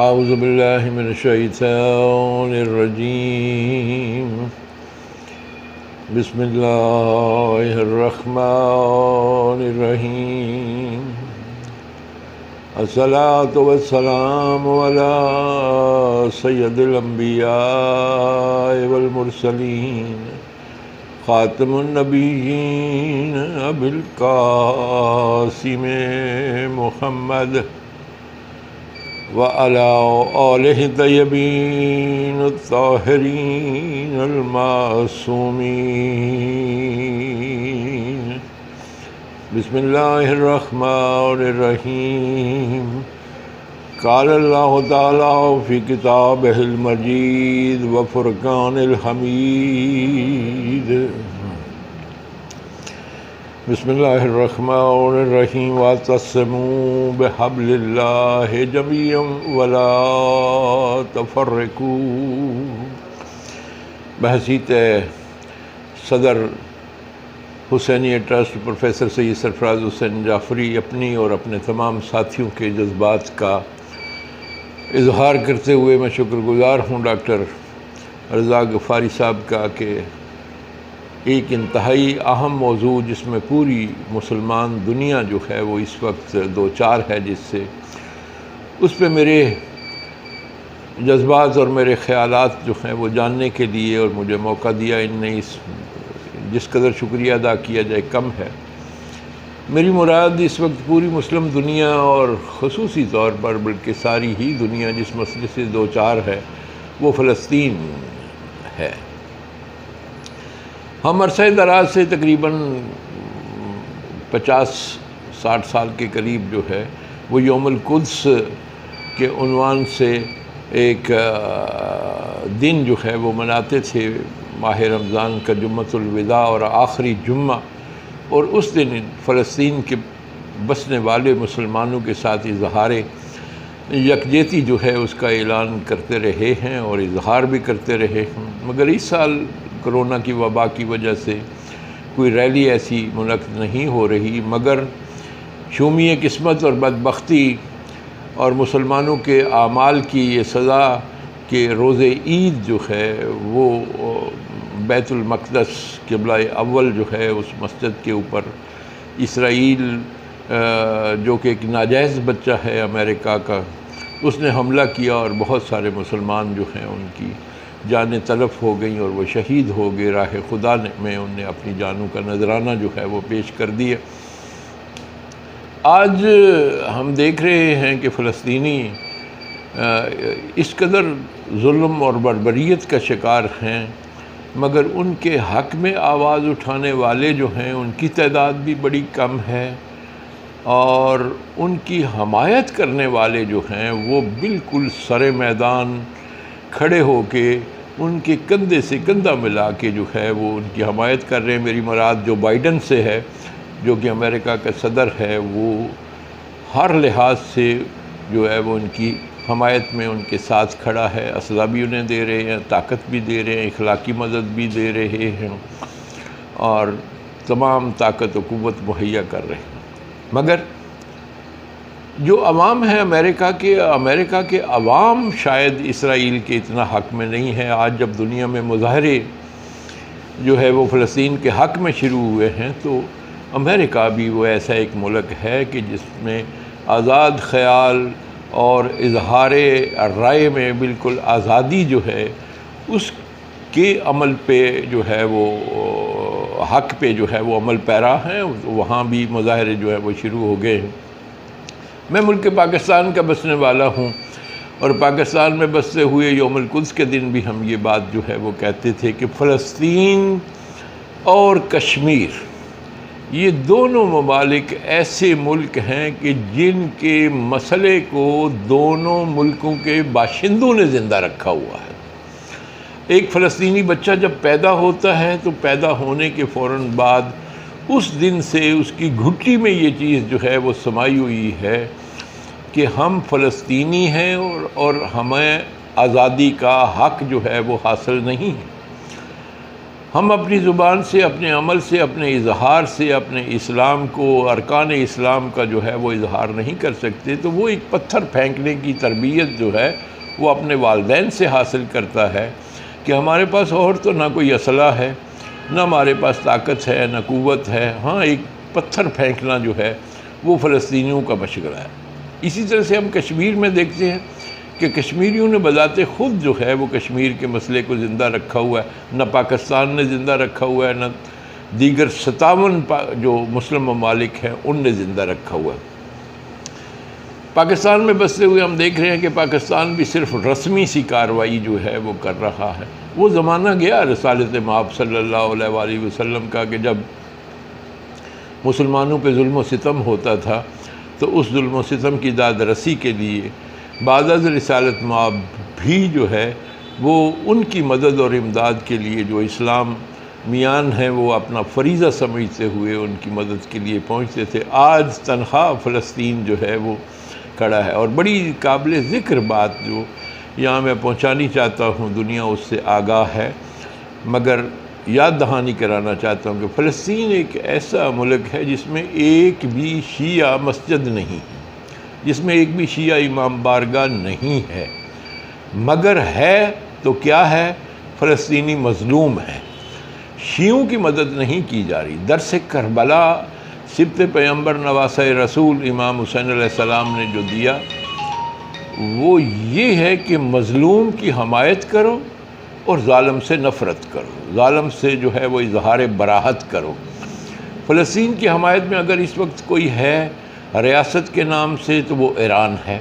اعوذ باللہ من الشیطان الرجیم بسم اللہ الرحمن الرحیم الصلاۃ والسلام علی سید الانبیاء والمرسلین خاتم النبیین ابی القاسم محمد وعلى آلہ طیبین الطاہرین المعصومین بسم اللہ الرحمن الرحیم قال اللہ تعالی فی کتابہ المجید وفرقان الحمید بسم اللہ الرحمن الرحیم واعتصموا بحبل اللہ جميعا ولا تفرقوا۔ بحیثیت صدر حسینیہ ٹرسٹ پروفیسر سید سرفراز حسین جعفری اپنی اور اپنے تمام ساتھیوں کے جذبات کا اظہار کرتے ہوئے میں شکر گزار ہوں ڈاکٹر رضا غفاری صاحب کا کہ ایک انتہائی اہم موضوع جس میں پوری مسلمان دنیا جو ہے وہ اس وقت دو چار ہے جس سے اس پہ میرے جذبات اور میرے خیالات جو ہیں وہ جاننے کے لیے اور مجھے موقع دیا ان نے جس قدر شکریہ ادا کیا جائے کم ہے۔ میری مراد اس وقت پوری مسلم دنیا اور خصوصی طور پر بلکہ ساری ہی دنیا جس مسئلے سے دو چار ہے وہ فلسطین ہے۔ ہم عرصہ دراز سے تقریباً 50-60 سال کے قریب جو ہے وہ یوم القدس کے عنوان سے ایک دن جو ہے وہ مناتے تھے، ماہ رمضان کا جمعۃ الوداع اور آخری جمعہ، اور اس دن فلسطین کے بسنے والے مسلمانوں کے ساتھ اظہار یکجہتی جو ہے اس کا اعلان کرتے رہے ہیں اور اظہار بھی کرتے رہے ہیں۔ مگر اس سال کرونا کی وبا کی وجہ سے کوئی ریلی ایسی منعقد نہیں ہو رہی، مگر شومی قسمت اور بدبختی اور مسلمانوں کے اعمال کی یہ سزا کہ روز عید جو ہے وہ بیت المقدس قبلہ اول جو ہے اس مسجد کے اوپر اسرائیل جو کہ ایک ناجائز بچہ ہے امریکہ کا، اس نے حملہ کیا اور بہت سارے مسلمان جو ہیں ان کی جانیں تلف ہو گئیں اور وہ شہید ہو گئے۔ راہ خدا میں انہوں نے اپنی جانوں کا نذرانہ جو ہے وہ پیش کر دیا۔ آج ہم دیکھ رہے ہیں کہ فلسطینی اس قدر ظلم اور بربریت کا شکار ہیں، مگر ان کے حق میں آواز اٹھانے والے جو ہیں ان کی تعداد بھی بڑی کم ہے، اور ان کی حمایت کرنے والے جو ہیں وہ بالکل سر میدان کھڑے ہو کے ان کے کندھے سے کندھا ملا کے جو ہے وہ ان کی حمایت کر رہے ہیں۔ میری مراد جو بائیڈن سے ہے، جو کہ امریکہ کا صدر ہے، وہ ہر لحاظ سے جو ہے وہ ان کی حمایت میں ان کے ساتھ کھڑا ہے، اسلحہ بھی انہیں دے رہے ہیں، طاقت بھی دے رہے ہیں، اخلاقی مدد بھی دے رہے ہیں اور تمام طاقت و قوت مہیا کر رہے ہیں۔ مگر جو عوام ہے امریکہ کے عوام شاید اسرائیل کے اتنا حق میں نہیں ہے۔ آج جب دنیا میں مظاہرے جو ہے وہ فلسطین کے حق میں شروع ہوئے ہیں تو امریکہ بھی وہ ایسا ایک ملک ہے کہ جس میں آزاد خیال اور اظہار رائے میں بالکل آزادی جو ہے اس کے عمل پہ جو ہے وہ حق پہ جو ہے وہ عمل پیرا ہیں، وہاں بھی مظاہرے جو ہے وہ شروع ہو گئے ہیں۔ میں ملک پاکستان کا بسنے والا ہوں اور پاکستان میں بستے ہوئے یوم القدس کے دن بھی ہم یہ بات جو ہے وہ کہتے تھے کہ فلسطین اور کشمیر یہ دونوں ممالک ایسے ملک ہیں کہ جن کے مسئلے کو دونوں ملکوں کے باشندوں نے زندہ رکھا ہوا ہے۔ ایک فلسطینی بچہ جب پیدا ہوتا ہے تو پیدا ہونے کے فوراً بعد اس دن سے اس کی گھٹی میں یہ چیز جو ہے وہ سمائی ہوئی ہے کہ ہم فلسطینی ہیں اور ہمیں آزادی کا حق جو ہے وہ حاصل نہیں ہے۔ ہم اپنی زبان سے، اپنے عمل سے، اپنے اظہار سے اپنے اسلام کو، ارکان اسلام کا جو ہے وہ اظہار نہیں کر سکتے، تو وہ ایک پتھر پھینکنے کی تربیت جو ہے وہ اپنے والدین سے حاصل کرتا ہے کہ ہمارے پاس اور تو نہ کوئی اسلحہ ہے، نہ ہمارے پاس طاقت ہے، نہ قوت ہے، ہاں ایک پتھر پھینکنا جو ہے وہ فلسطینیوں کا مشغلہ ہے۔ اسی طرح سے ہم کشمیر میں دیکھتے ہیں کہ کشمیریوں نے بذات خود جو ہے وہ کشمیر کے مسئلے کو زندہ رکھا ہوا ہے، نہ پاکستان نے زندہ رکھا ہوا ہے، نہ دیگر 57 جو مسلم ممالک ہیں ان نے زندہ رکھا ہوا ہے۔ پاکستان میں بستے ہوئے ہم دیکھ رہے ہیں کہ پاکستان بھی صرف رسمی سی کارروائی جو ہے وہ کر رہا ہے۔ وہ زمانہ گیا رسالت مآب صلی اللہ علیہ وآلہ وسلم کا کہ جب مسلمانوں پہ ظلم و ستم ہوتا تھا تو اس ظلم و ستم کی داد رسی کے لیے بعد از رسالت مآب بھی جو ہے وہ ان کی مدد اور امداد کے لیے جو اسلام میان ہیں وہ اپنا فریضہ سمجھتے ہوئے ان کی مدد کے لیے پہنچتے تھے۔ آج تنہا فلسطین جو ہے وہ کھڑا ہے، اور بڑی قابل ذکر بات جو یہاں میں پہنچانی چاہتا ہوں، دنیا اس سے آگاہ ہے، مگر یاد دہانی کرانا چاہتا ہوں کہ فلسطین ایک ایسا ملک ہے جس میں ایک بھی شیعہ مسجد نہیں ہے، جس میں ایک بھی شیعہ امام بارگاہ نہیں ہے، مگر ہے تو کیا ہے؟ فلسطینی مظلوم ہے، شیعوں کی مدد نہیں کی جا رہی۔ درس کربلا سبط پیغمبر نواسہ رسول امام حسین علیہ السلام نے جو دیا وہ یہ ہے کہ مظلوم کی حمایت کرو اور ظالم سے نفرت کرو، ظالم سے جو ہے وہ اظہار براہت کرو۔ فلسطین کی حمایت میں اگر اس وقت کوئی ہے ریاست کے نام سے تو وہ ایران ہے،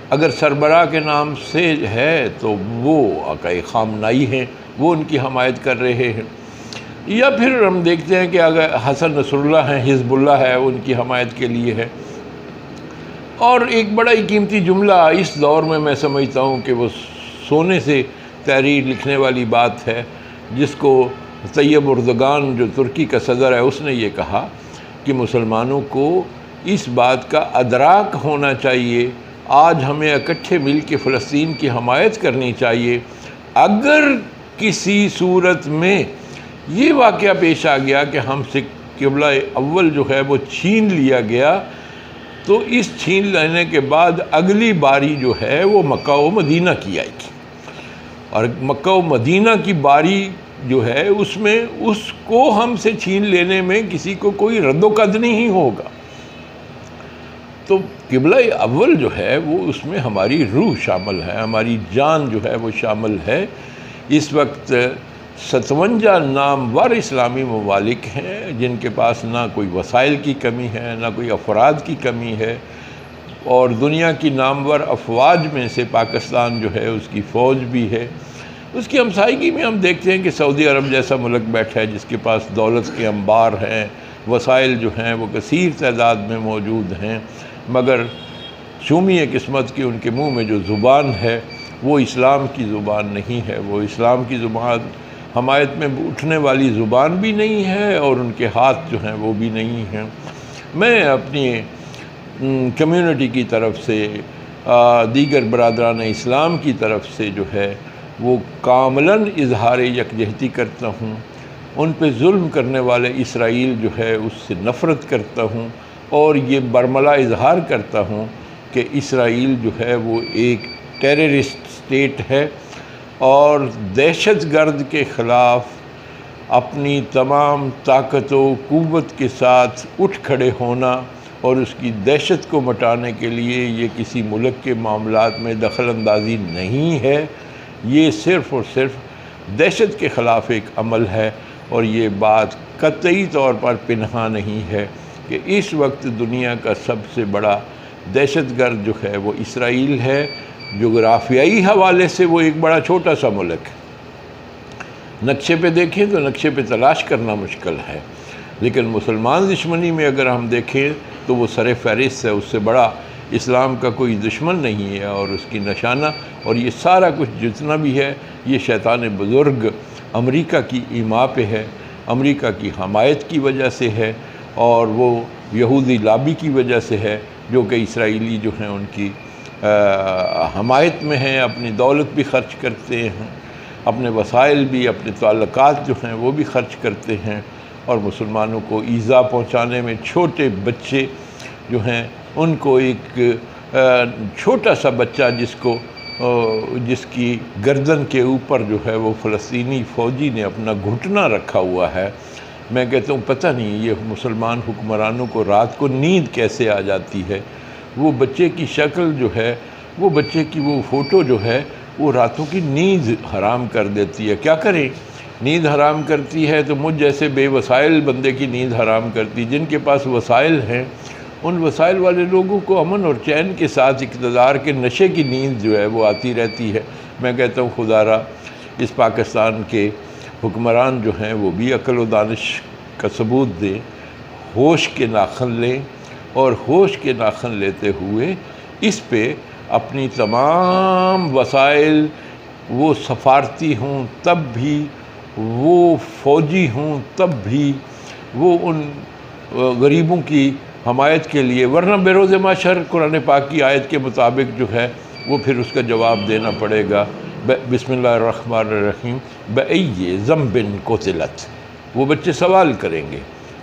اگر سربراہ کے نام سے ہے تو وہ آقا خامنائی ہیں، وہ ان کی حمایت کر رہے ہیں، یا پھر ہم دیکھتے ہیں کہ اگر حسن نصر اللہ ہیں، حزب اللہ ہے، ان کی حمایت کے لیے ہے۔ اور ایک بڑا ہی قیمتی جملہ اس دور میں سمجھتا ہوں کہ وہ سونے سے تحریر لکھنے والی بات ہے، جس کو طیب اردگان جو ترکی کا صدر ہے اس نے یہ کہا کہ مسلمانوں کو اس بات کا ادراک ہونا چاہیے، آج ہمیں اکٹھے مل کے فلسطین کی حمایت کرنی چاہیے۔ اگر کسی صورت میں یہ واقعہ پیش آ گیا کہ ہم سے قبلہ اول جو ہے وہ چھین لیا گیا، تو اس چھین لینے کے بعد اگلی باری جو ہے وہ مکہ و مدینہ کی آئے گی، اور مکہ و مدینہ کی باری جو ہے اس میں اس کو ہم سے چھین لینے میں کسی کو کوئی رد و قد نہیں ہوگا۔ تو قبلہ اول جو ہے وہ اس میں ہماری روح شامل ہے، ہماری جان جو ہے وہ شامل ہے۔ اس وقت 57 نامور اسلامی ممالک ہیں جن کے پاس نہ کوئی وسائل کی کمی ہے، نہ کوئی افراد کی کمی ہے، اور دنیا کی نامور افواج میں سے پاکستان جو ہے اس کی فوج بھی ہے۔ اس کی ہمسائیگی میں ہم دیکھتے ہیں کہ سعودی عرب جیسا ملک بیٹھا ہے جس کے پاس دولت کے انبار ہیں، وسائل جو ہیں وہ کثیر تعداد میں موجود ہیں، مگر شومی قسمت کی ان کے منہ میں جو زبان ہے وہ اسلام کی زبان نہیں ہے، وہ اسلام کی زبان حمایت میں اٹھنے والی زبان بھی نہیں ہے، اور ان کے ہاتھ جو ہیں وہ بھی نہیں ہیں۔ میں اپنی کمیونٹی کی طرف سے، دیگر برادران اسلام کی طرف سے جو ہے وہ کاملاً اظہار یکجہتی کرتا ہوں، ان پہ ظلم کرنے والے اسرائیل جو ہے اس سے نفرت کرتا ہوں، اور یہ برملا اظہار کرتا ہوں کہ اسرائیل جو ہے وہ ایک ٹیررسٹ اسٹیٹ ہے، اور دہشت گرد کے خلاف اپنی تمام طاقت و قوت کے ساتھ اٹھ کھڑے ہونا اور اس کی دہشت کو مٹانے کے لیے یہ کسی ملک کے معاملات میں دخل اندازی نہیں ہے، یہ صرف اور صرف دہشت کے خلاف ایک عمل ہے۔ اور یہ بات قطعی طور پر پنہا نہیں ہے کہ اس وقت دنیا کا سب سے بڑا دہشت گرد جو ہے وہ اسرائیل ہے۔ جغرافیائی حوالے سے وہ ایک بڑا چھوٹا سا ملک ہے، نقشے پہ دیکھیں تو نقشے پہ تلاش کرنا مشکل ہے، لیکن مسلمان دشمنی میں اگر ہم دیکھیں تو وہ سر فہرست ہے، اس سے بڑا اسلام کا کوئی دشمن نہیں ہے، اور اس کی نشانہ اور یہ سارا کچھ جتنا بھی ہے یہ شیطان بزرگ امریکہ کی ایما پہ ہے، امریکہ کی حمایت کی وجہ سے ہے، اور وہ یہودی لابی کی وجہ سے ہے جو کہ اسرائیلی جو ہیں ان کی حمایت میں ہیں، اپنی دولت بھی خرچ کرتے ہیں۔ اپنے وسائل بھی، اپنے تعلقات جو ہیں وہ بھی خرچ کرتے ہیں، اور مسلمانوں کو ایذا پہنچانے میں چھوٹے بچے جو ہیں ان کو ایک چھوٹا سا بچہ جس کی گردن کے اوپر جو ہے وہ فلسطینی فوجی نے اپنا گھٹنا رکھا ہوا ہے، میں کہتا ہوں پتہ نہیں یہ مسلمان حکمرانوں کو رات کو نیند کیسے آ جاتی ہے۔ وہ بچے کی شکل جو ہے، وہ بچے کی وہ فوٹو جو ہے وہ راتوں کی نیند حرام کر دیتی ہے۔ کیا کریں؟ نیند حرام کرتی ہے تو مجھ جیسے بے وسائل بندے کی نیند حرام کرتی۔ جن کے پاس وسائل ہیں ان وسائل والے لوگوں کو امن اور چین کے ساتھ اقتدار کے نشے کی نیند جو ہے وہ آتی رہتی ہے۔ میں کہتا ہوں خدا را اس پاکستان کے حکمران جو ہیں وہ بھی عقل و دانش کا ثبوت دیں، ہوش کے ناخن لیں، اور ہوش کے ناخن لیتے ہوئے اس پہ اپنی تمام وسائل، وہ سفارتی ہوں تب بھی، وہ فوجی ہوں تب بھی، وہ ان غریبوں کی حمایت کے لیے، ورنہ بروز محشر قرآن پاک کی آیت کے مطابق جو ہے وہ پھر اس کا جواب دینا پڑے گا۔ بسم اللہ الرحمن الرحیم، بأی ذنب قتلت، وہ بچے سوال کریں گے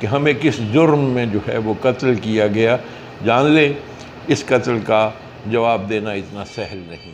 کہ ہمیں کس جرم میں جو ہے وہ قتل کیا گیا۔ جان لیں اس قتل کا جواب دینا اتنا سہل نہیں۔